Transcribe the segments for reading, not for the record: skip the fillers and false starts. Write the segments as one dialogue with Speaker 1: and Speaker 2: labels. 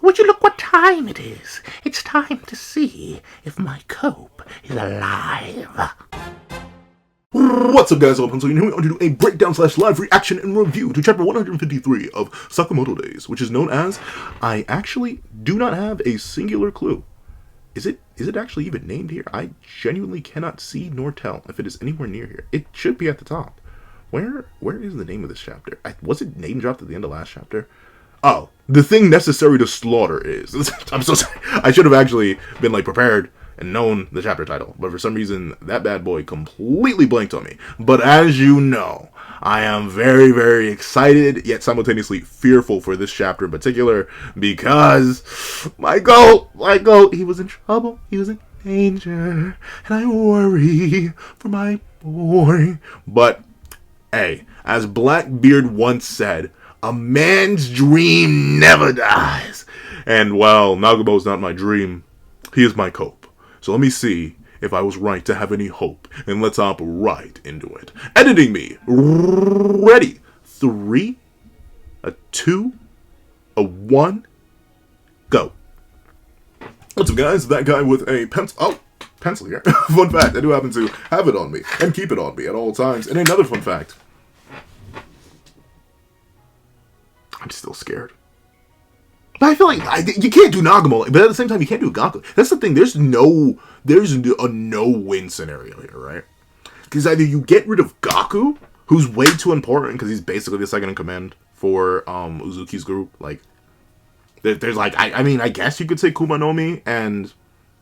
Speaker 1: Would you look what time it is? It's time to see if my cope is alive.
Speaker 2: What's up, guys? I'm here to do a breakdown / live reaction and review to chapter 153 of Sakamoto Days, which is known as I actually do not have a singular clue. Is it actually even named here? I genuinely cannot see nor tell if it is anywhere near here. It should be at the top. Where is the name of this chapter? Was it name dropped at the end of last chapter? Oh, the thing necessary to slaughter is. I'm so sorry. I should have actually been prepared and known the chapter title, but for some reason that bad boy completely blanked on me. But as you know, I am very, very excited yet simultaneously fearful for this chapter in particular because my goat, he was in trouble, he was in danger, and I worry for my boy. But hey, as Blackbeard once said, a man's dream never dies. And well, Nagumo's not my dream, he is my cope. So let me see if I was right to have any hope, and let's hop right into it. Editing me, ready. 3, a 2, a 1, go. What's up, guys? That guy with a pencil. Oh, pencil here. Fun fact, I do happen to have it on me and keep it on me at all times. And another fun fact, I'm still scared. But I feel like you can't do Nagumo, but at the same time you can't do Gaku. That's the thing. There's a no-win scenario here, right? Because either you get rid of Gaku, who's way too important because he's basically the second in command for Uzuki's group. There's I guess you could say Kumanomi and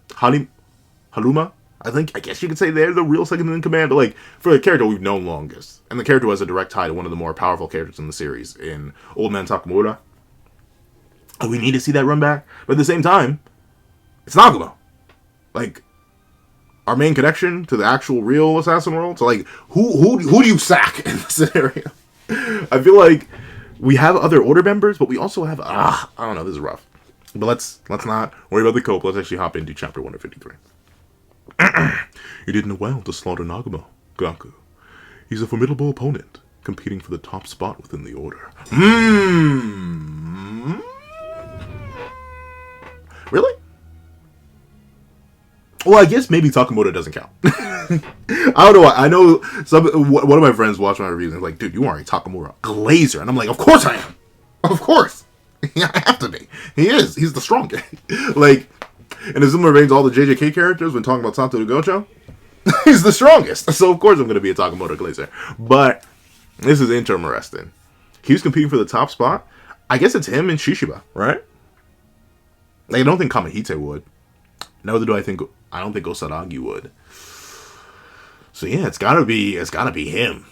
Speaker 2: Haruma. I guess you could say they're the real second in command. But for the character we've known longest, and the character who has a direct tie to one of the more powerful characters in the series, in Old Man Sakamoto. We need to see that run back, but at the same time, it's Nagumo. Our main connection to the actual real assassin world. So who do you sack in this scenario? I feel like we have other order members, but we also have I don't know. This is rough, but let's not worry about the cope. Let's actually hop into chapter 153. You did well to slaughter Nagumo, Gaku. He's a formidable opponent, competing for the top spot within the order. Really? Well, I guess maybe Sakamoto doesn't count. I don't know why. I know one of my friends watched my reviews and was like, dude, you are a Takamura glazer. And I'm like, of course I am. Of course. I have to be. He is. He's the strongest. In a similar vein to all the JJK characters when talking about Santo de Gojo, he's the strongest. So of course I'm going to be a Sakamoto glazer. But this is interesting. He was competing for the top spot. I guess it's him and Shishiba, right? I don't think Kamehite would. Neither do I think. I don't think Osaragi would. So yeah, it's gotta be him.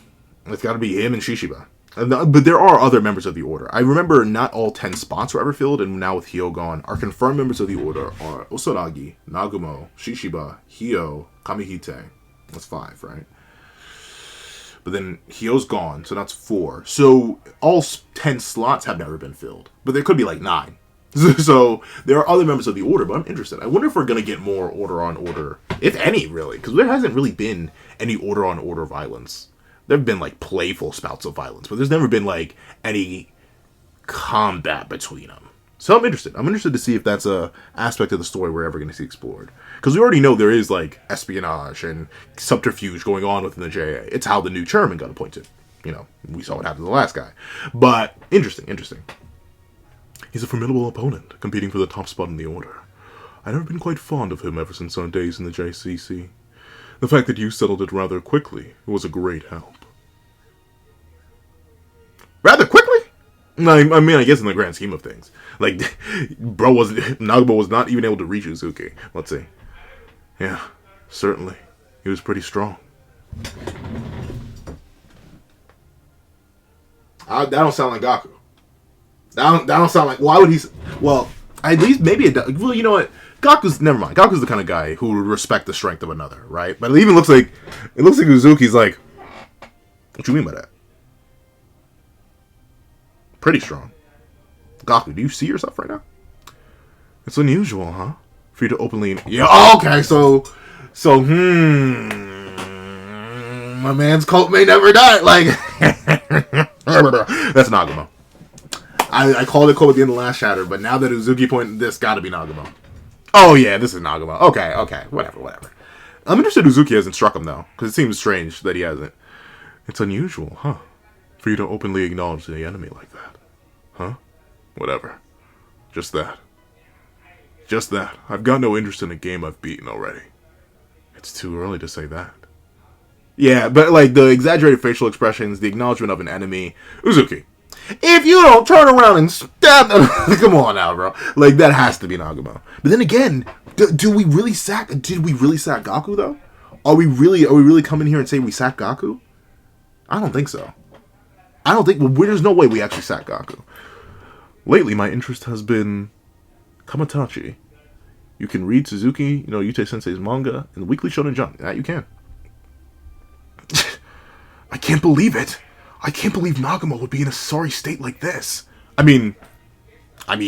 Speaker 2: It's gotta be him and Shishiba. But there are other members of the order. I remember not all 10 spots were ever filled, and now with Hyo gone, our confirmed members of the order are Osaragi, Nagumo, Shishiba, Hyo, Kamehite. That's 5, right? But then Hyo's gone, so that's 4. So all 10 slots have never been filled, but there could be 9. So there are other members of the order, but I'm interested. I wonder if we're going to get more order on order, if any, really, because there hasn't really been any order on order violence. There have been playful spouts of violence, but there's never been any combat between them. So I'm interested. I'm interested to see if that's a aspect of the story we're ever going to see explored, because we already know there is espionage and subterfuge going on within the JA. It's how the new chairman got appointed. We saw what happened to the last guy, but interesting. He's a formidable opponent, competing for the top spot in the order. I've never been quite fond of him ever since our days in the JCC. The fact that you settled it rather quickly was a great help. Rather quickly? I guess in the grand scheme of things. Nagumo was not even able to reach Uzuki. Let's see. Yeah, certainly. He was pretty strong. That don't sound like Gaku. That don't sound like. Why would he? Well, at least maybe it does. Well, you know what? Never mind. Gaku's the kind of guy who would respect the strength of another, right? But it even looks like Uzuki's what you mean by that? Pretty strong. Gaku, do you see yourself right now? It's unusual, huh? For you to openly. Yeah. Okay. So. My man's cult may never die. That's Nagumo. I called it cold at the end of the last shatter, but now that Uzuki pointed, this gotta be Nagumo. Oh yeah, this is Nagumo. Okay, whatever. I'm interested Uzuki hasn't struck him though, because it seems strange that he hasn't. It's unusual, huh? For you to openly acknowledge the enemy like that. Huh? Whatever. Just that. I've got no interest in a game I've beaten already. It's too early to say that. Yeah, but like the exaggerated facial expressions, the acknowledgement of an enemy. Uzuki, if you don't turn around and stab them, come on now, bro. Like that has to be Nagumo. But then again, did we really sack Gaku though? Are we really coming here and say we sack Gaku? I don't think so. There's no way we actually sack Gaku. Lately, my interest has been Kamatachi. You can read Suzuki, Yute Sensei's manga in the Weekly Shonen Jump. That you can. I can't believe it. I can't believe Nagumo would be in a sorry state like this. I mean, like,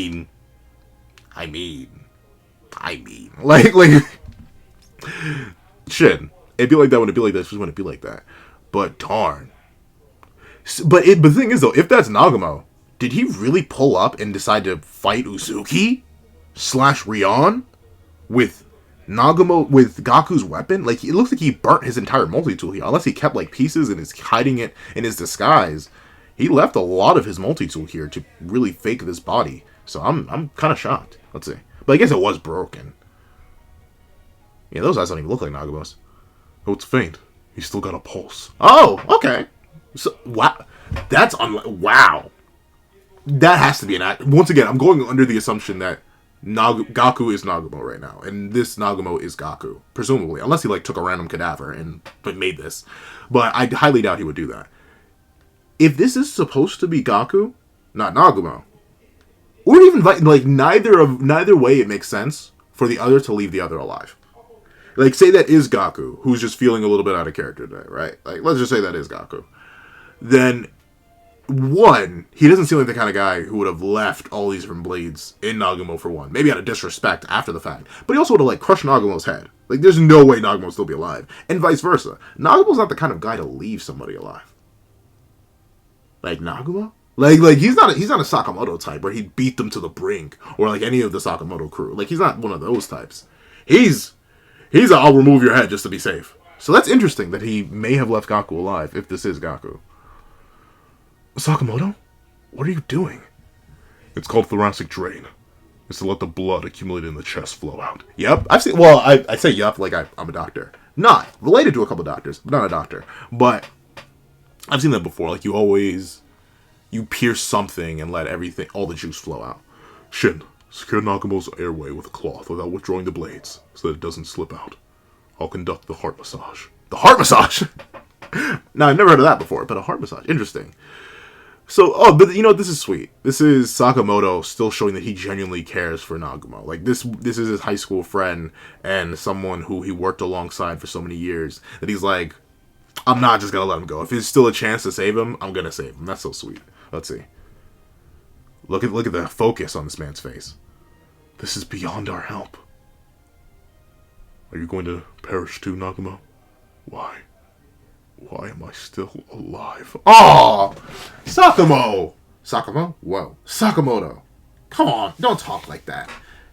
Speaker 2: shit. It'd be like that when it'd be like this, just when it'd be like that. But darn. But the thing is though, if that's Nagumo, did he really pull up and decide to fight Uzuki / Rion with Nagumo with Gaku's weapon? Like, it looks like he burnt his entire multi-tool here. Unless he kept like pieces and is hiding it in his disguise. He left a lot of his multi-tool here to really fake this body. So I'm kind of shocked. Let's see. But I guess it was broken. Yeah, those eyes don't even look like Nagumo's. Oh, it's faint. He's still got a pulse. Oh, okay. So, wow. Wow. That has to be an act. Once again, I'm going under the assumption that Gaku is Nagumo right now. And this Nagumo is Gaku. Presumably. Unless he, like, took a random cadaver and made this. But I highly doubt he would do that. If this is supposed to be Gaku, not Nagumo. Or even, like, neither way it makes sense for the other to leave the other alive. Like, say that is Gaku, who's just feeling a little bit out of character today, right? Like, let's just say that is Gaku. Then, one, he doesn't seem like the kind of guy who would have left all these different blades in Nagumo for one. Maybe out of disrespect after the fact. But he also would have, like, crushed Nagumo's head. Like, there's no way Nagumo would still be alive. And vice versa. Nagumo's not the kind of guy to leave somebody alive. Like, Nagumo? Like he's not a Sakamoto type where he'd beat them to the brink. Or, like, any of the Sakamoto crew. Like, he's not one of those types. He's I'll remove your head just to be safe. So that's interesting that he may have left Gaku alive, if this is Gaku. Sakamoto? What are you doing? It's called thoracic drain. It's to let the blood accumulate in the chest flow out. Yep. I've seen, well, I say yep like I'm a doctor. Not related to a couple doctors, but not a doctor. But I've seen that before. Like, you pierce something and let all the juice flow out. Shin. Secure Nagumo's airway with a cloth without withdrawing the blades, so that it doesn't slip out. I'll conduct the heart massage. The heart massage? Now, I've never heard of that before, but a heart massage. Interesting. So, but this is sweet. This is Sakamoto still showing that he genuinely cares for Nagumo. Like, this is his high school friend and someone who he worked alongside for so many years that he's like, I'm not just gonna let him go. If there's still a chance to save him, I'm gonna save him. That's so sweet. Let's see. Look at the focus on this man's face. This is beyond our help. Are you going to perish too, Nagumo? Why? Why am I still alive? Oh! Sakamo! Whoa. Sakamoto. Come on, don't talk like that.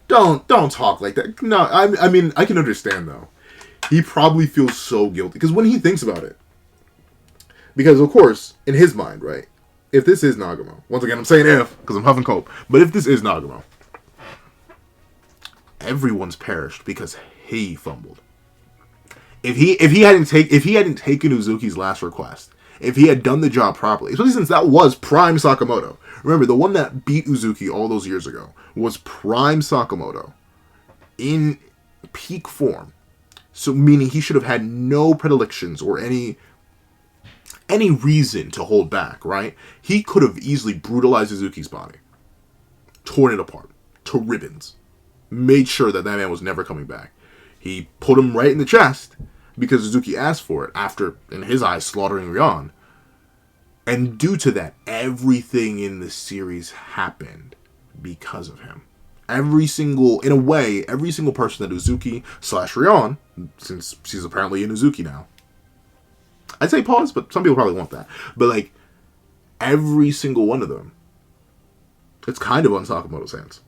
Speaker 2: Don't talk like that. No, I mean, I can understand, though. He probably feels so guilty. Because when he thinks about it, because, of course, in his mind, right, if this is Nagumo, once again, I'm saying if, because I'm huffing cope, but if this is Nagumo, everyone's perished because he fumbled. If he hadn't taken Uzuki's last request, if he had done the job properly, especially since that was prime Sakamoto. Remember, the one that beat Uzuki all those years ago was prime Sakamoto in peak form. So meaning he should have had no predilections or any reason to hold back, right? He could have easily brutalized Uzuki's body, torn it apart to ribbons, made sure that man was never coming back. He put him right in the chest because Suzuki asked for it after, in his eyes, slaughtering Rion. And due to that, everything in the series happened because of him. Every single person that Uzuki / Rion, since she's apparently in Uzuki now. I'd say pause, but some people probably want that. But, like, every single one of them It's kind of on Sakamoto's hands.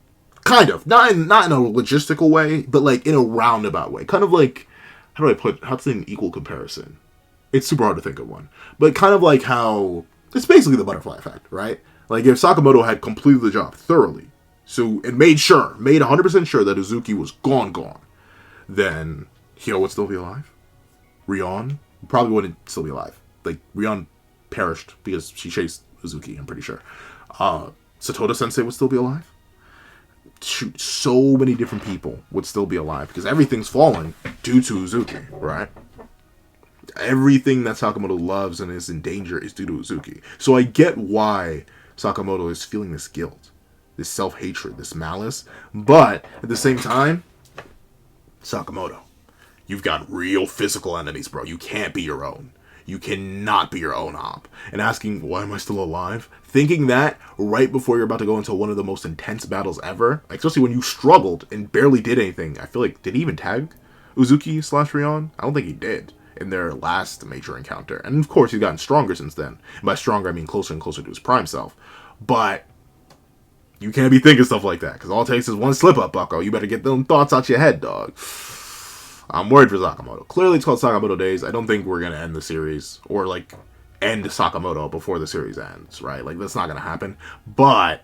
Speaker 2: Kind of. Not in a logistical way, but like in a roundabout way. Kind of like, how's an equal comparison? It's super hard to think of one. But kind of like how, it's basically the butterfly effect, right? Like if Sakamoto had completed the job thoroughly, and made 100% sure that Uzuki was gone, then Hyo would still be alive. Rion probably wouldn't still be alive. Like, Rion perished because she chased Uzuki, I'm pretty sure. Satoda Sensei would still be alive. Shoot, so many different people would still be alive because everything's falling due to Uzuki, right? Everything that Sakamoto loves and is in danger is due to Uzuki. So I get why Sakamoto is feeling this guilt, this self-hatred, this malice. But at the same time, Sakamoto, you've got real physical enemies, bro. You can't be your own. You cannot be your own op. And asking, why am I still alive? Thinking that right before you're about to go into one of the most intense battles ever, like, especially when you struggled and barely did anything. I feel like, did he even tag Uzuki/Rion? I don't think he did in their last major encounter. And of course, he's gotten stronger since then. And by stronger, I mean closer and closer to his prime self. But you can't be thinking stuff like that, because all it takes is one slip up, bucko. You better get them thoughts out your head, dog. I'm worried for Sakamoto. Clearly, it's called Sakamoto Days. I don't think we're going to end the series, or, like, end Sakamoto before the series ends, right? Like, that's not going to happen. But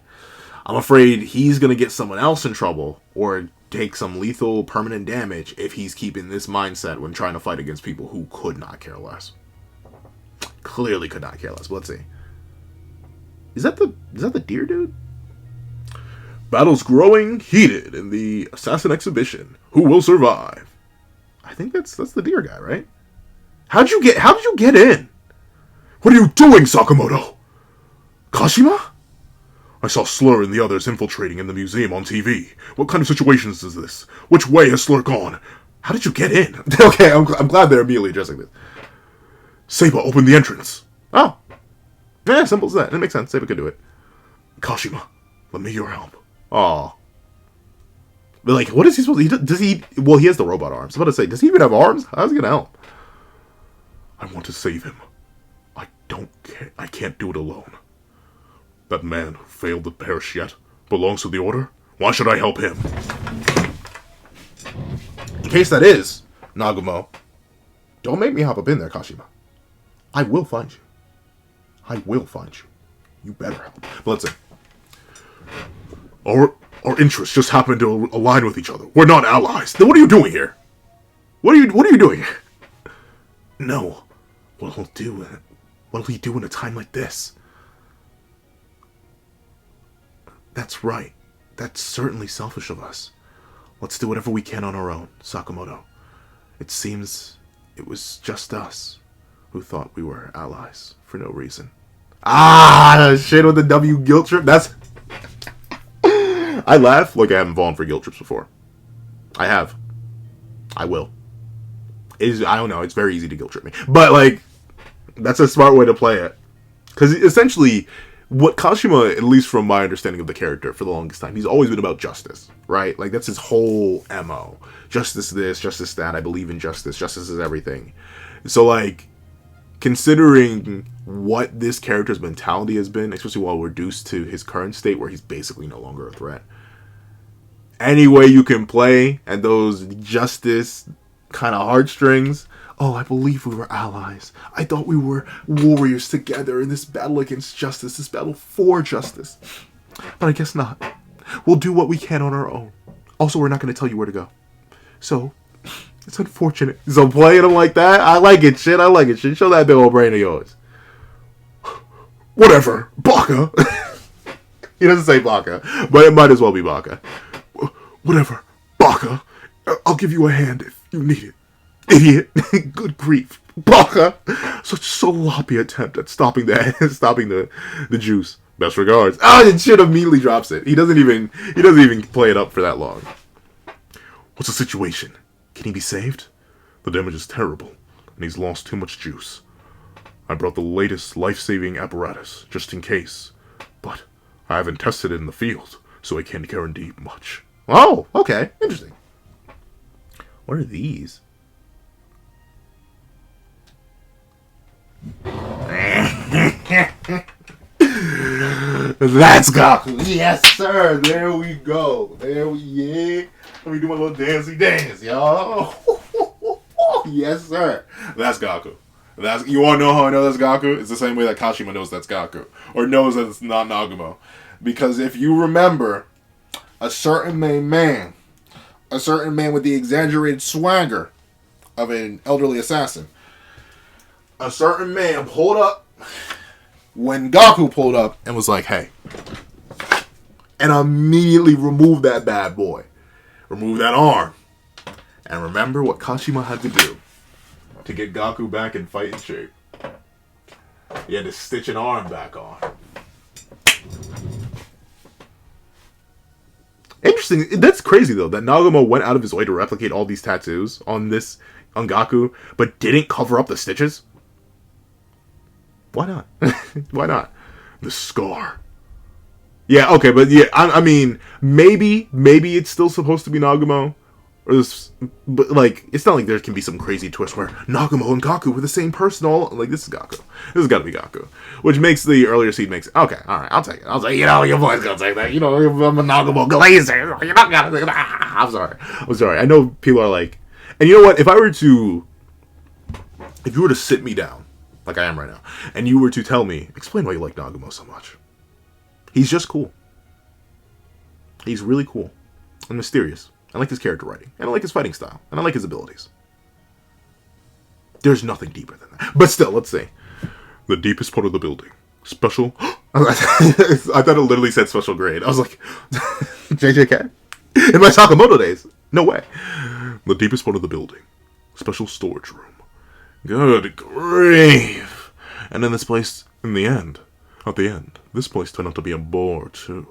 Speaker 2: I'm afraid he's going to get someone else in trouble, or take some lethal, permanent damage if he's keeping this mindset when trying to fight against people who could not care less. Clearly could not care less. But let's see. Is that the deer dude? Battles growing heated in the Assassin Exhibition. Who will survive? I think that's the deer guy, right? How did you get in? What are you doing, Sakamoto? Kashima? I saw Slur and the others infiltrating in the museum on TV. What kind of situations is this? Which way has Slur gone? How did you get in? Okay, I'm glad they're immediately addressing this. Seiba opened the entrance. Oh. Yeah, simple as that. It makes sense. Seiba could do it. Kashima, lend me your help. Aw. But, like, what is he supposed to... Does he... Well, he has the robot arms. I was about to say, does he even have arms? How's he gonna help? I want to save him. I can't do it alone. That man who failed to perish yet belongs to the Order. Why should I help him? In case that is, Nagumo, don't make me hop up in there, Kashima. I will find you. I will find you. You better help. But let's see. Our interests just happen to align with each other. We're not allies. Then what are you doing here? What are you doing here? No. What'll he do in a time like this? That's right. That's certainly selfish of us. Let's do whatever we can on our own, Sakamoto. It seems it was just us who thought we were allies for no reason. Ah, shit with the W guilt trip. That's... I laugh like I haven't fallen for guilt trips before. I have. I will. I don't know. It's very easy to guilt trip me. But, like, that's a smart way to play it. Because essentially, what Kashima, at least from my understanding of the character for the longest time, he's always been about justice, right? Like, that's his whole MO. Justice this, justice that. I believe in justice. Justice is everything. So, like, considering what this character's mentality has been, especially while reduced to his current state where he's basically no longer a threat, any way you can play and those justice kind of heartstrings, oh, I believe we were allies. I thought we were warriors together in this battle against justice, this battle for justice. But I guess not. We'll do what we can on our own. Also, we're not going to tell you where to go. So, it's unfortunate. So playing him like that, I like it, shit. I like it, shit. Show that big old brain of yours. Whatever. Baka. He doesn't say Baka, but it might as well be Baka. Whatever. Baka. I'll give you a hand if you need it. Idiot. Good grief. Baka. Such sloppy attempt at stopping the juice. Best regards. And shit immediately drops it. He doesn't even play it up for that long. What's the situation? Can he be saved? The damage is terrible, and he's lost too much juice. I brought the latest life-saving apparatus, just in case. But I haven't tested it in the field, so I can't guarantee much. Oh, okay. Interesting. What are these? That's Gaku. Yes, sir. There we go. Yeah. Let me do my little dancey dance, y'all. Yes, sir. That's Gaku. You want to know how I know that's Gaku? It's the same way that Kashima knows that's Gaku. Or knows that it's not Nagumo. Because if you remember, a certain man with the exaggerated swagger of an elderly assassin, a certain man pulled up when Gaku pulled up and was like, hey. And immediately removed that bad boy. Removed that arm. And remember what Kashima had to do to get Gaku back in fighting shape. He had to stitch an arm back on. Interesting. That's crazy, though, that Nagumo went out of his way to replicate all these tattoos on Gaku, but didn't cover up the stitches. Why not? Why not? The scar. Yeah, okay, but yeah, I mean, maybe it's still supposed to be Nagumo. But, like, it's not like there can be some crazy twist where Nagumo and Gaku were the same person all... Like, this is Gaku. This has got to be Gaku. Which makes the earlier seed makes... Okay, alright, I'll take it. I'll say, your boy's gonna take that. I'm a Nagumo glazer. You're not gonna... I'm sorry. I know people are like... And you know what? If you were to sit me down, like I am right now, and you were to tell me, explain why you like Nagumo so much. He's just cool. He's really cool. And mysterious. I like his character writing. And I like his fighting style. And I like his abilities. There's nothing deeper than that. But still, let's see. The deepest part of the building. Special... I thought it literally said special grade. I was like... JJK? In my Sakamoto days. No way. The deepest part of the building. Special storage room. Good grief. And then this place, at the end, this place turned out to be a bore, too.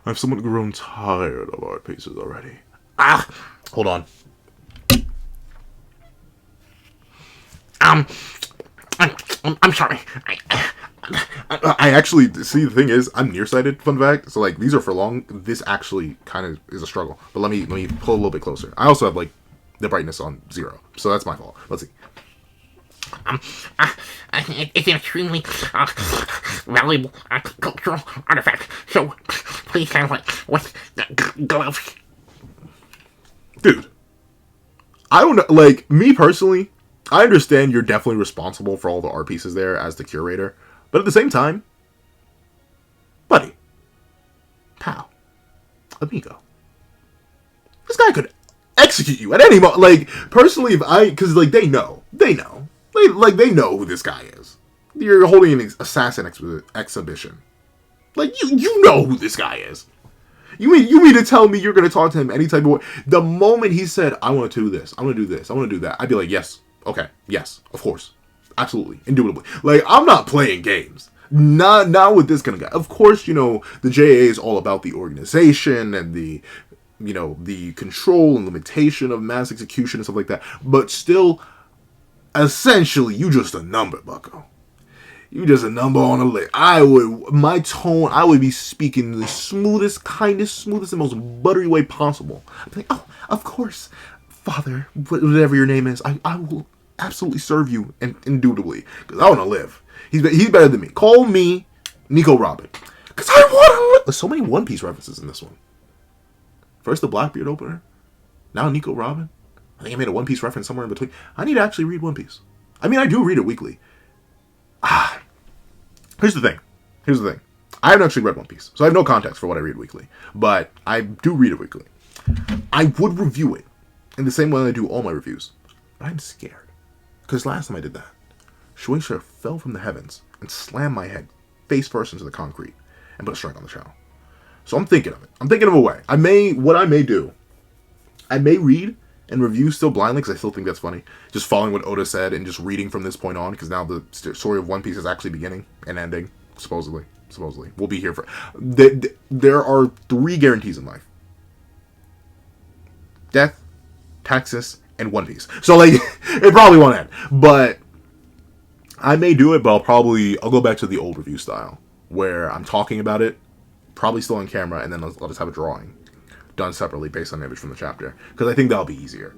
Speaker 2: I've somewhat grown tired of art pieces already. Hold on.
Speaker 1: I'm sorry.
Speaker 2: I actually, see, the thing is, I'm nearsighted, fun fact. So, like, these are for long. This actually kind of is a struggle. But let me pull a little bit closer. I also have, like, the brightness on 0. So that's my fault. Let's see.
Speaker 1: It's an extremely valuable cultural artifact. So please translate with gloves.
Speaker 2: Dude, I don't know. Like, me personally, I understand you're definitely responsible for all the art pieces there as the curator. But at the same time, buddy, pal, amigo, this guy could execute you at any moment. Like, personally, because, like, they know. They know who this guy is. You're holding an assassin exhibition. Like, you know who this guy is. You mean to tell me you're going to talk to him any type of way? The moment he said, I want to do this, I want to do this, I want to do that, I'd be like, yes, okay, yes, of course. Absolutely, indubitably. Like, I'm not playing games. Not with this kind of guy. Of course, the JA is all about the organization and the control and limitation of mass execution and stuff like that. But still, essentially, you just a number, bucko. You just a number on a list. I would be speaking the smoothest, kindest, and most buttery way possible. I'd be like, oh, of course, Father, whatever your name is, I will absolutely serve you indubitably. Because I want to live. He's better than me. Call me Nico Robin. Because I want to live. There's so many One Piece references in this one. First the Blackbeard opener. Now Nico Robin. I think I made a One Piece reference somewhere in between. I need to actually read One Piece. I mean, I do read it weekly. Here's the thing. I haven't actually read One Piece, so I have no context for what I read weekly. But I do read it weekly. I would review it in the same way I do all my reviews. But I'm scared. Because last time I did that, Shueisha fell from the heavens and slammed my head face first into the concrete and put a strike on the channel. So I'm thinking of it. I'm thinking of a way. I may read and review still blindly because I still think that's funny. Just following what Oda said and just reading from this point on because now the story of One Piece is actually beginning and ending, supposedly. We'll be here for... There are 3 guarantees in life. Death, taxes, and One Piece. So, like, it probably won't end. But I may do it, but I'll go back to the old review style where I'm talking about it, probably still on camera, and then I'll just have a drawing done separately based on the image from the chapter. Because I think that'll be easier.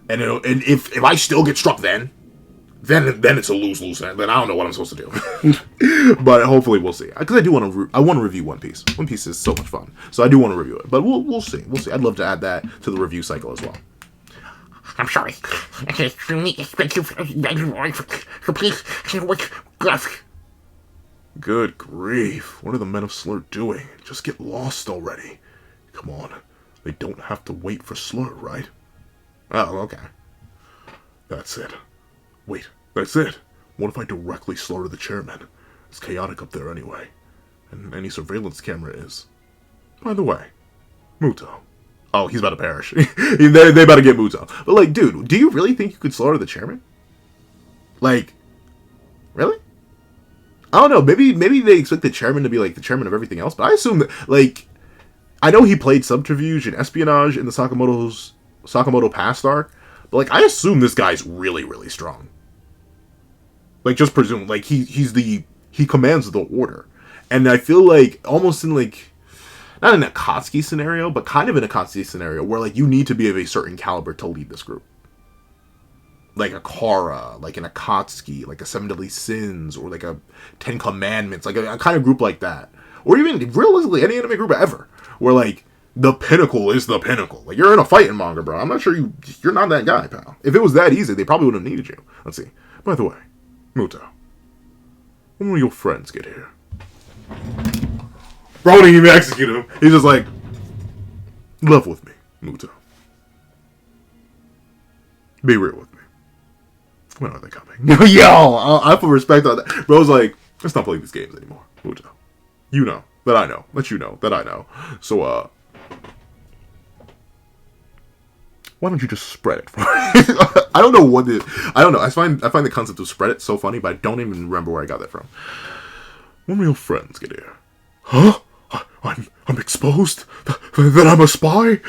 Speaker 2: And if I still get struck then, then it's a lose-lose. Then I don't know what I'm supposed to do. But hopefully we'll see. Because I do want to. I want to review One Piece. One Piece is so much fun, so I do want to review it. But we'll see. We'll see. I'd love to add that to the review cycle as well.
Speaker 1: I'm sorry. It's extremely expensive. So please, what's left?
Speaker 2: Good grief. What are the men of Slur doing? Just get lost already. Come on. They don't have to wait for Slur, right? Oh, okay. That's it. Wait, that's it. What if I directly slaughter the chairman? It's chaotic up there anyway. And any surveillance camera is. By the way, Muto. Oh, he's about to perish. they about to get Muto. But like, dude, do you really think you could slaughter the chairman? Like, really? I don't know. Maybe they expect the chairman to be like the chairman of everything else. But I assume that, like, I know he played subterfuge and espionage in the Sakamoto past arc. But like, I assume this guy's really, really strong. Like, just presume, like, he commands the order. And I feel like, almost in, like, not in a Akatsuki scenario, but kind of in a Akatsuki scenario, where, like, you need to be of a certain caliber to lead this group. Like a Kara, like an Akatsuki, like a Seven Deadly Sins, or like a Ten Commandments, like a kind of group like that. Or even, realistically, any anime group ever, where, like, the pinnacle is the pinnacle. Like, you're in a fighting manga, bro. I'm not sure you're not that guy, pal. If it was that easy, they probably wouldn't have needed you. Let's see. By the way, Muto, when will your friends get here? Bro didn't even execute him. He's just like, level with me, Muto. Be real with me. When are they coming? Yo, I put respect on that. Bro's like, let's not play these games anymore, Muto. You know that I know. Let you know that I know. So, why don't you just spread it? I don't know what it. I don't know. I find the concept of spread it so funny, but I don't even remember where I got that from. When will your friends get here? Huh? I'm exposed? That I'm a spy?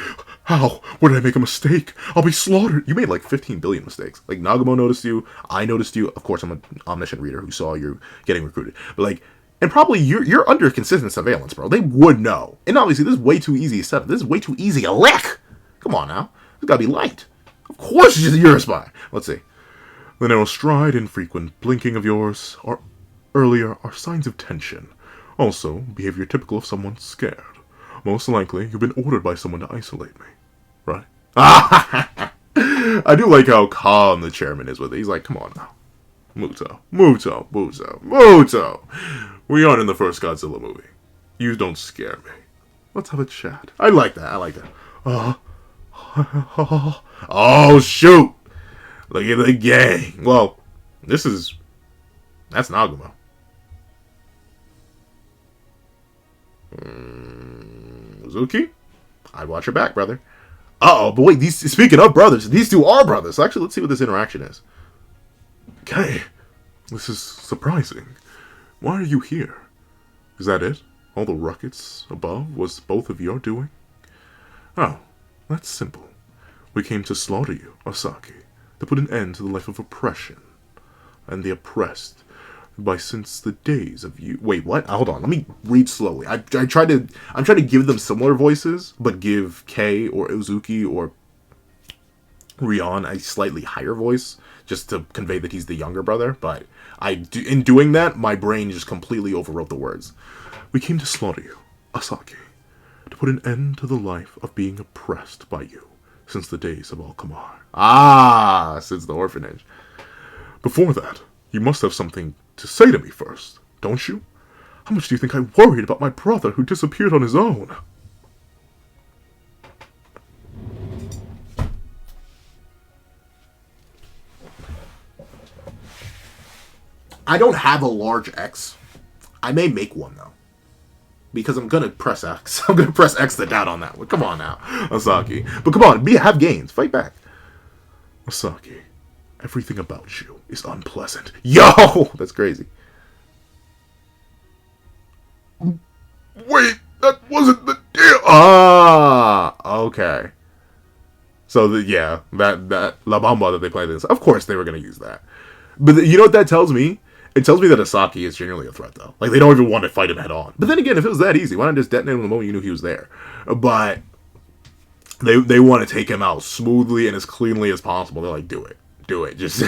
Speaker 2: How? Where did I make a mistake? I'll be slaughtered. You made like 15 billion mistakes. Like, Nagumo noticed you. I noticed you. Of course, I'm an omniscient reader who saw you getting recruited. But like, and probably you're under consistent surveillance, bro. They would know. And obviously, this is way too easy to set up. This is way too easy to lick. Come on now. This gotta be light. Of course you're a spy. Let's see. The narrow stride and frequent blinking of yours earlier are signs of tension. Also, behavior typical of someone scared. Most likely, you've been ordered by someone to isolate me. Right? I do like how calm the chairman is with it. He's like, come on now. Muto. We aren't in the first Godzilla movie. You don't scare me. Let's have a chat. I like that. Oh, shoot. Look at the gang. Well, that's Nagumo. Uzuki? I'd watch your back, brother. Uh-oh, but wait, speaking of brothers, these two are brothers. So actually, let's see what this interaction is. Okay, this is surprising. Why are you here? Is that it? All the ruckus above was both of your doing? Oh, that's simple. We came to slaughter you, Asaki, to put an end to the life of oppression. And the oppressed, since the days of you... Wait, what? Hold on, let me read slowly. I'm trying to give them similar voices, but give Kei or Uzuki or Rion a slightly higher voice, just to convey that he's the younger brother, but in doing that, my brain just completely overwrote the words. We came to slaughter you, Asaki, to put an end to the life of being oppressed by you, since the days of Alkamar. Since the orphanage. Before that, you must have something to say to me first, don't you? How much do you think I worried about my brother who disappeared on his own? I don't have a large X. I may make one, though. Because I'm going to press X. I'm going to press X the doubt on that one. Come on now, Asaki. But come on, have gains. Fight back. Asaki, everything about you is unpleasant. Yo! That's crazy. Wait, that wasn't the deal. Okay. So, that La Bamba that they played this, of course they were going to use that. But you know what that tells me? It tells me that Asaki is genuinely a threat, though. Like, they don't even want to fight him head on. But then again, if it was that easy, why not just detonate him the moment you knew he was there? But they want to take him out smoothly and as cleanly as possible. They're like, do it. do it. Just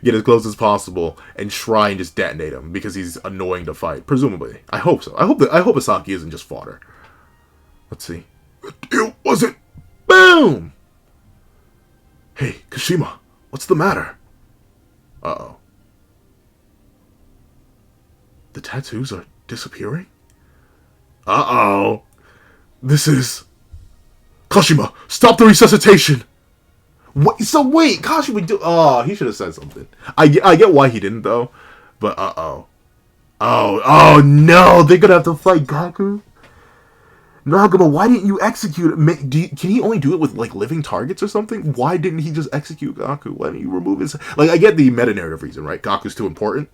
Speaker 2: get as close as possible and try and just detonate him because he's annoying to fight. Presumably, I hope so. I hope Asaki isn't just fodder. Let's see. It wasn't. Boom. Hey, Kashima, what's the matter? Uh-oh. The tattoos are disappearing? Uh-oh. This is... Kashima, stop the resuscitation! What? So wait, Kashima do... Oh, he should have said something. I get why he didn't, though. But uh-oh. Oh no, they're gonna have to fight Gaku? Nagumo, why didn't you execute it? Can he only do it with, like, living targets or something? Why didn't he just execute Gaku? Why didn't you remove his... Like, I get the meta-narrative reason, right? Gaku's too important.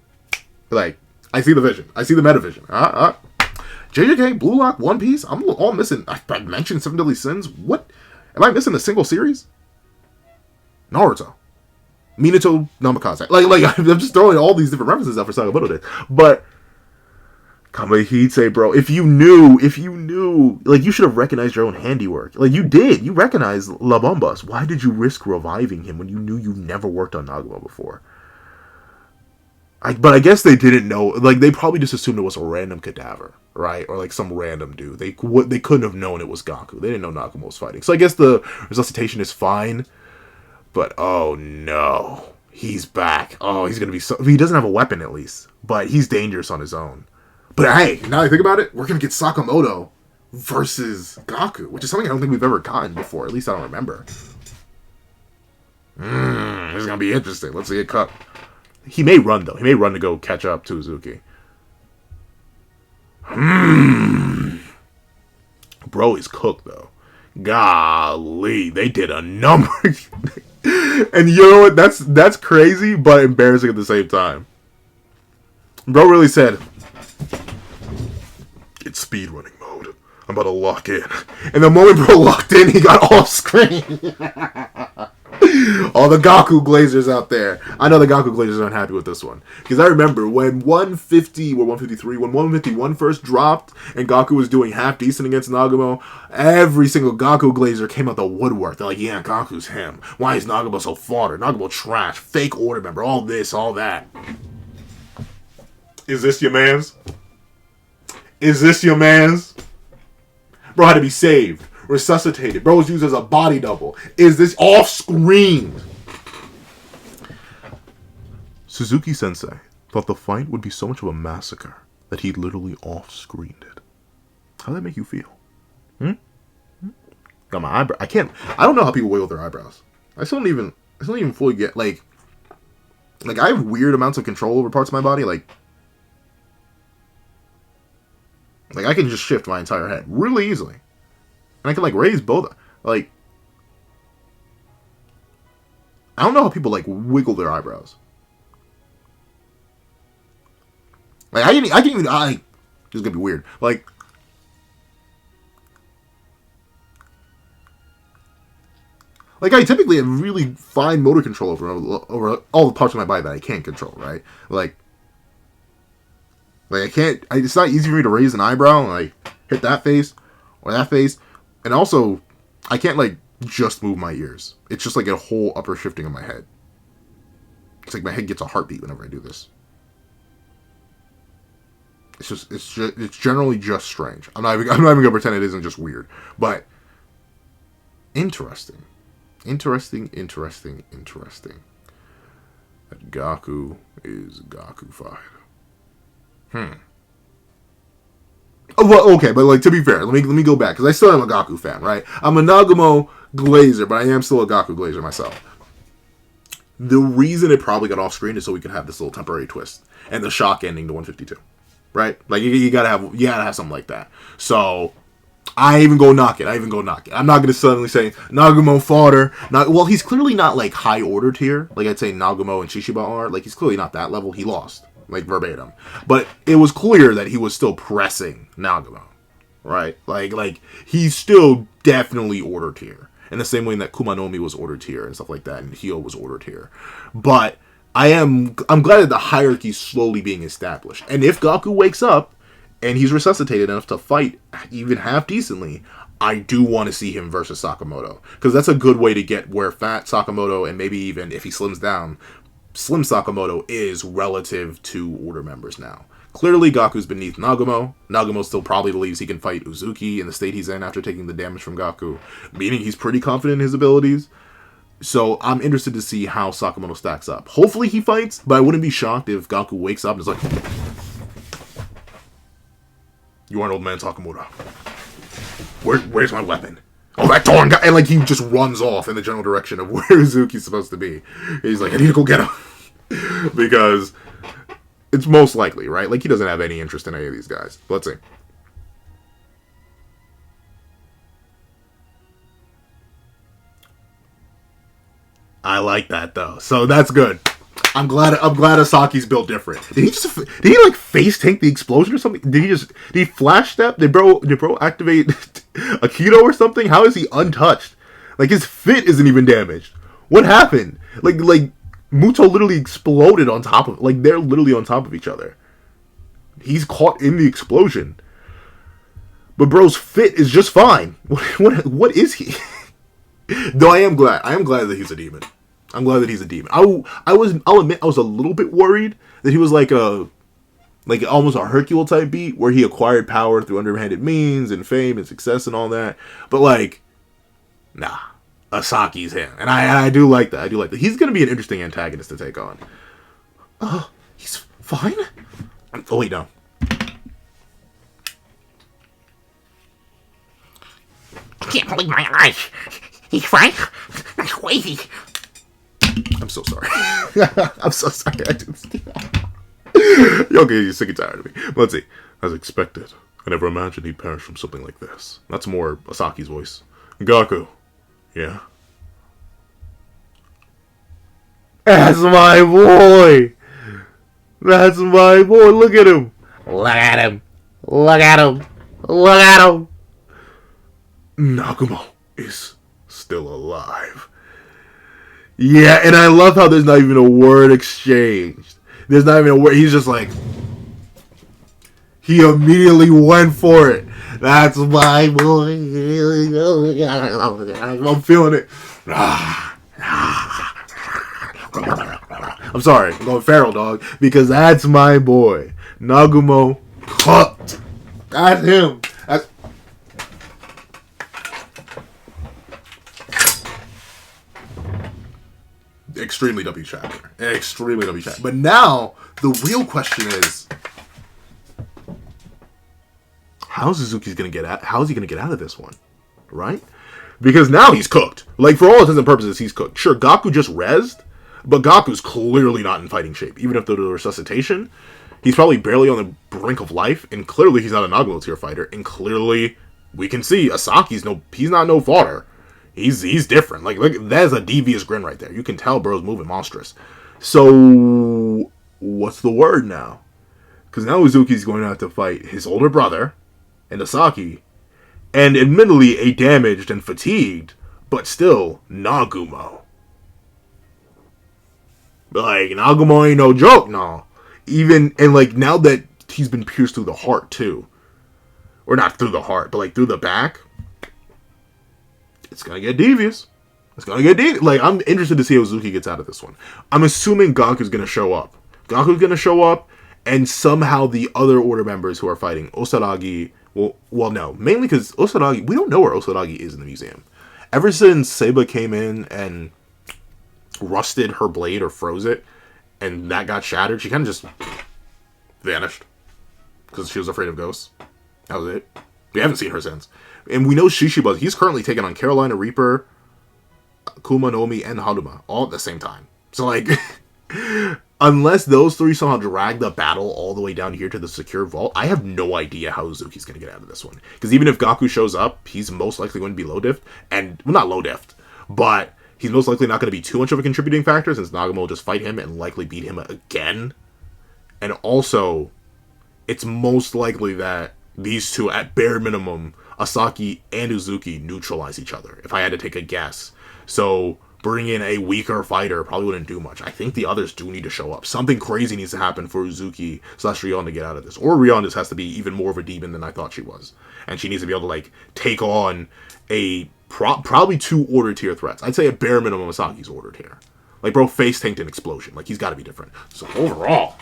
Speaker 2: Like, I see the vision. I see the meta-vision. JJK, Blue Lock, One Piece, I'm all missing... I mentioned Seven Deadly Sins. What? Am I missing a single series? Naruto. Minato Namikaze. Like, I'm just throwing all these different references out for Sakamoto Days. But... Kamehite, bro, if you knew, like, you should have recognized your own handiwork. Like, you did. You recognized La Bombas. Why did you risk reviving him when you knew you never worked on Nagumo before? But I guess they didn't know. Like, they probably just assumed it was a random cadaver, right? Or, like, some random dude. They couldn't have known it was Gaku. They didn't know Nagumo was fighting. So I guess the resuscitation is fine. But, oh, no. He's back. Oh, he's going to be so... He doesn't have a weapon, at least. But he's dangerous on his own. But hey, now that I think about it, we're going to get Sakamoto versus Gaku, which is something I don't think we've ever gotten before. At least I don't remember. This is going to be interesting. Let's see it cut. He may run, though. He may run to go catch up to Uzuki. Bro is cooked, though. Golly, they did a number. And you know what? That's crazy, but embarrassing at the same time. Bro really said... It's speedrunning mode. I'm about to lock in. And the moment bro locked in, he got off screen. All the Gaku Glazers out there. I know the Gaku Glazers aren't happy with this one. Because I remember when 150 or 153, when 151 first dropped and Gaku was doing half decent against Nagumo, every single Gaku Glazer came out the woodwork. They're like, yeah, Gaku's him. Why is Nagumo so fodder? Nagumo trash. Fake order member. All this, all that. Is this your man's? Is this your man's? Bro had to be saved. Resuscitated. Bro was used as a body double. Is this off screen? Suzuki Sensei thought the fight would be so much of a massacre that he literally off screened it. How'd that make you feel? Got my eyebrow. I don't know how people wiggle their eyebrows. I still don't even fully get like I have weird amounts of control over parts of my body, like I can just shift my entire head really easily. And I can, like, raise both. Like, I don't know how people, like, wiggle their eyebrows. Like, I can even, this is gonna be weird. Like, I typically have really fine motor control over all the parts of my body that I can't control, right? Like I can't, it's not easy for me to raise an eyebrow and, like, hit that face or that face. And also, I can't, like, just move my ears. It's just, like, a whole upper shifting of my head. It's like my head gets a heartbeat whenever I do this. It's generally just strange. I'm not even going to pretend it isn't just weird. But, interesting. Interesting. That Gaku is Gaku-fied. Oh, well, okay, but like to be fair, let me go back because I still am a Gaku fan, right? I'm a Nagumo Glazer, but I am still a Gaku Glazer myself. The reason it probably got off screen is so we could have this little temporary twist and the shock ending to 152, right? Like you gotta have something like that. So I even go knock it. I'm not gonna suddenly say Nagumo fodder. Well, he's clearly not like high order tier. Like I'd say Nagumo and Shishiba are. Like he's clearly not that level. He lost. Like, verbatim. But it was clear that he was still pressing Nagumo. Right? Like he's still definitely order tier. In the same way that Kumanomi was order tier and stuff like that, and Hyo was order tier. But I'm glad that the hierarchy's slowly being established. And if Gaku wakes up, and he's resuscitated enough to fight even half decently, I do want to see him versus Sakamoto. Because that's a good way to get where fat Sakamoto, and maybe even if he slims down, Slim Sakamoto is relative to Order members now. Clearly, Gaku's beneath Nagumo. Nagumo still probably believes he can fight Uzuki in the state he's in after taking the damage from Gaku, meaning he's pretty confident in his abilities. So I'm interested to see how Sakamoto stacks up. Hopefully he fights, but I wouldn't be shocked if Gaku wakes up and is like, "You are an old man, Sakamoto. Where's my weapon? Oh, that darn guy!" And like he just runs off in the general direction of where Uzuki's supposed to be. He's like, "I need to go get him," because it's most likely, right? Like he doesn't have any interest in any of these guys. But let's see. I like that though, so that's good. I'm glad Asaki's built different. Did he like face tank the explosion or something? Did he flash step? Did bro activate Aikido or something? How is he untouched? Like his fit isn't even damaged. What happened? Like Muto literally exploded on top of, like they're literally on top of each other. He's caught in the explosion. But bro's fit is just fine. What is he? Though I am glad that he's a demon. I'm glad that he's a demon. I'll admit I was a little bit worried that he was like almost a Hercule type beat where he acquired power through underhanded means and fame and success and all that. But like, nah, Asaki's him, and I do like that. He's gonna be an interesting antagonist to take on. He's fine. Oh wait, no.
Speaker 1: I can't believe my eyes. He's fine. That's crazy.
Speaker 2: I'm so sorry. I'm so sorry. I didn't. Okay, you're sick and tired of me. Let's see. As expected, I never imagined he'd perish from something like this. That's more Asaki's voice. Gaku. Yeah? That's my boy! That's my boy! Look at him!
Speaker 1: Look at him. Look at him. Look at him.
Speaker 2: Nagumo is still alive. Yeah, and I love how there's not even a word exchanged. There's not even a word. He's just like, he immediately went for it. That's my boy. I'm feeling it. I'm sorry, I'm going feral, dog, because that's my boy. Nagumo cooked. That's him. That's... Extremely W chapter. Extremely W chapter. But now, the real question is, how is he gonna get out of this one? Right? Because now he's cooked. Like, for all intents and purposes, he's cooked. Sure, Gaku just rezzed, but Gaku's clearly not in fighting shape. Even if the resuscitation, he's probably barely on the brink of life, and clearly he's not a Nagumo tier fighter, and clearly we can see Asaki's he's not no fodder. He's different. Like, look, that's a devious grin right there. You can tell bro's moving monstrous. So, what's the word now? Because now Uzuki's going to have to fight his older brother and Asaki, and admittedly a damaged and fatigued, but still Nagumo. Like, Nagumo ain't no joke, no. Even, and like, now that he's been pierced through the heart too, or not through the heart, but like through the back, it's gonna get devious. Like, I'm interested to see how Uzuki gets out of this one. I'm assuming Gaku's gonna show up. And somehow the other order members who are fighting Osaragi, well, no. Mainly because Osaragi, we don't know where Osaragi is in the museum. Ever since Seiba came in and rusted her blade or froze it, and that got shattered, she kind of just vanished. Because she was afraid of ghosts. That was it. We haven't seen her since. And we know Shishiba, he's currently taking on Carolina Reaper, Kuma, Nomi, and Haruma all at the same time. So, like, unless those three somehow drag the battle all the way down here to the secure vault, I have no idea how Uzuki's going to get out of this one. Because even if Gaku shows up, he's most likely going to be low diff. And, well, not low diff, but he's most likely not going to be too much of a contributing factor since Nagumo will just fight him and likely beat him again. And also, it's most likely that these two, at bare minimum, Asaki and Uzuki, neutralize each other, if I had to take a guess. So, bring in a weaker fighter probably wouldn't do much. I think the others do need to show up. Something crazy needs to happen for Uzuki/Rion to get out of this. Or Rion just has to be even more of a demon than I thought she was. And she needs to be able to, like, take on a probably 2 order tier threats. I'd say a bare minimum Asagi's ordered here. Like, bro, face tanked an explosion. Like, he's got to be different. So, overall,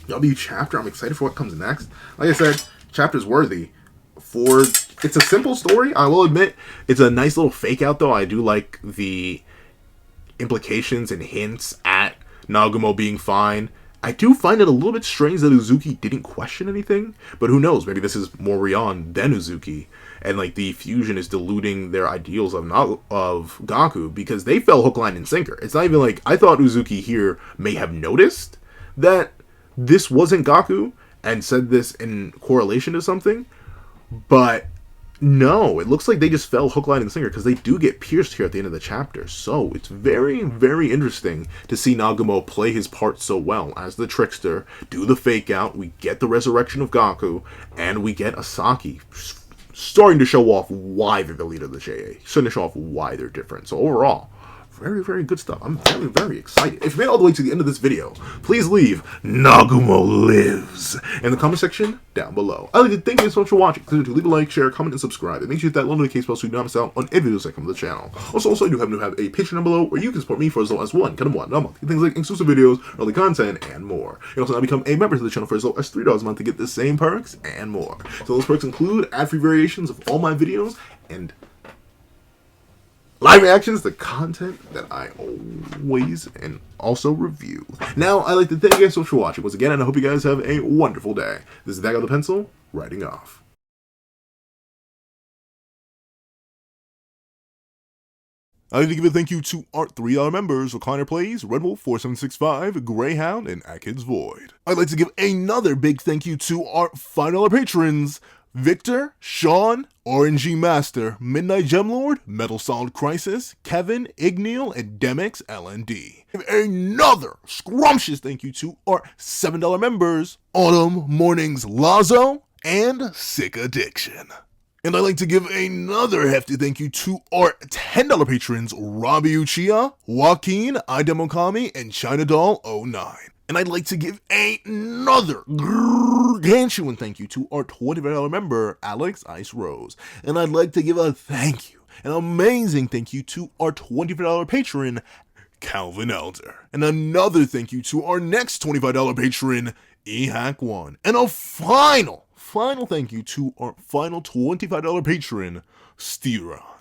Speaker 2: W chapter, I'm excited for what comes next. Like I said, chapter's worthy. It's a simple story, I will admit. It's a nice little fake out, though. I do like the implications and hints at Nagumo being fine. I do find it a little bit strange that Uzuki didn't question anything, but who knows? Maybe this is more Rion than Uzuki, and like the fusion is diluting their ideals of Gaku, because they fell hook, line, and sinker. It's not even like, I thought Uzuki here may have noticed that this wasn't Gaku and said this in correlation to something, but no, it looks like they just fell hook, line, and sinker, because they do get pierced here at the end of the chapter. So it's very, very interesting to see Nagumo play his part so well as the trickster, do the fake out, we get the resurrection of Gaku, and we get Asaki starting to show off why they're the leader of the JA, starting to show off why they're different. So overall, very, very good stuff. I'm very, very excited. If you made it all the way to the end of this video, please leave Nagumo lives in the comment section down below. I'd like to thank you so much for watching. Please leave a like, share, comment, and subscribe. And make sure you hit that little notification bell so you don't miss out on any videos that come to the channel. Also, I do happen to have a Patreon down below where you can support me for as low as $1 a month. Get things like exclusive videos, early content, and more. You can also now become a member to the channel for as low as $3 a month to get the same perks and more. So those perks include ad-free variations of all my videos and live reactions, the content that I always and also review. Now, I'd like to thank you guys so much for watching once again, and I hope you guys have a wonderful day. This is Dago the Pencil, writing off. I'd like to give a thank you to our $3 members, Recliner Plays, Red Wolf 4765, Greyhound, and Atkins Void. I'd like to give another big thank you to our $5 patrons, Victor, Sean, RNG Master, Midnight Gemlord, Metal Solid Crisis, Kevin, Igneal, and Demix LND. Another scrumptious thank you to our $7 members, Autumn, Mornings, Lazo, and Sick Addiction. And I'd like to give another hefty thank you to our $10 patrons, Robbie Uchiha, Joaquin, Idemokami, and China Doll 09. And I'd like to give another gargantuan thank you to our $25 member, Alex Ice Rose. And I'd like to give a thank you, an amazing thank you to our $25 patron, Calvin Elder. And another thank you to our next $25 patron, EHack1. And a final thank you to our final $25 patron, Steeron.